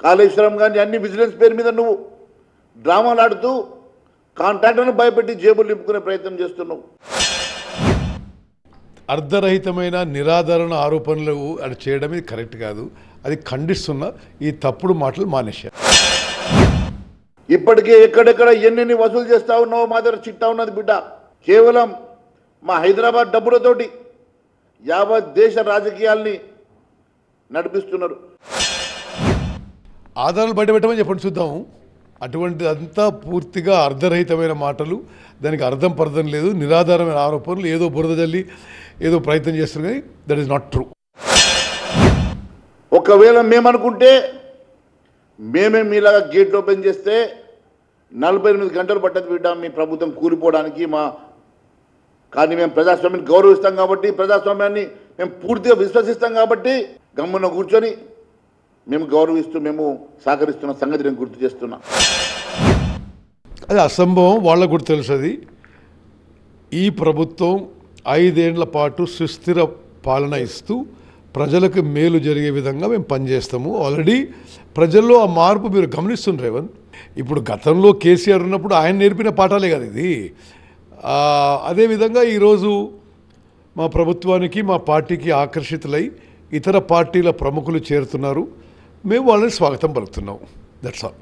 కాళేశ్వరం కానీ అన్ని విజిలెన్స్ పేరు మీద నువ్వు డ్రామాలు ఆడుతూ కాంట్రాక్టర్ను భయపెట్టి జేబులు నింపుకునే ప్రయత్నం చేస్తున్నావు. అర్ధరహితమైన నిరాధారణ ఆరోపణలు అది చేయడం ఇది కరెక్ట్ కాదు. అది ఖండిస్తున్న ఈ తప్పుడు మాటలు మానేశారు. ఇప్పటికే ఎక్కడెక్కడ ఎన్నెన్ని వసూలు చేస్తా ఉన్నావో మా దగ్గర చిట్టా ఉన్నది బిడ్డ. కేవలం మా హైదరాబాద్ డబ్బులతోటి యావత్ దేశ రాజకీయాల్ని నడిపిస్తున్నారు. ఆధారాలు బయటపెట్టమని చెప్పండి చూద్దాం. అటువంటి అంతా పూర్తిగా అర్ధరహితమైన మాటలు, దానికి అర్థం పర్థం లేదు, నిరాధారమైన ఆరోపణలు, ఏదో బురద జల్లి ఏదో ప్రయత్నం చేస్తున్నారు. కానీ దట్ ఈస్ నాట్ ట్రూ. ఒకవేళ మేమనుకుంటే మేమే మీలాగా గేట్లు ఓపెన్ చేస్తే 48 గంటలు పట్టదు బిడ్డ మీ ప్రభుత్వం కూలిపోవడానికి. కానీ మేము ప్రజాస్వామ్యాన్ని గౌరవిస్తాం కాబట్టి, ప్రజాస్వామ్యాన్ని మేము పూర్తిగా విశ్వసిస్తాం కాబట్టి గమ్మున కూర్చొని మేము గౌరవిస్తూ మేము సహకరిస్తున్న సంగతి నేను గుర్తు చేస్తున్నా. అది అసంభవం, వాళ్ళకు కూడా తెలుసు. అది ఈ ప్రభుత్వం 5 ఏళ్ల పాటు సుస్థిర పాలన ఇస్తూ ప్రజలకు మేలు జరిగే విధంగా మేము పనిచేస్తాము. ఆల్రెడీ ప్రజల్లో ఆ మార్పు మీరు గమనిస్తున్నారు రేవంత్. ఇప్పుడు గతంలో కేసీఆర్ ఉన్నప్పుడు ఆయన నేర్పిన పాఠాలే కదా ఇది. అదేవిధంగా ఈరోజు మా ప్రభుత్వానికి మా పార్టీకి ఆకర్షితులై ఇతర పార్టీల ప్రముఖులు చేరుతున్నారు. మేము వాళ్ళని స్వాగతం పలుకుతున్నాం. That's all.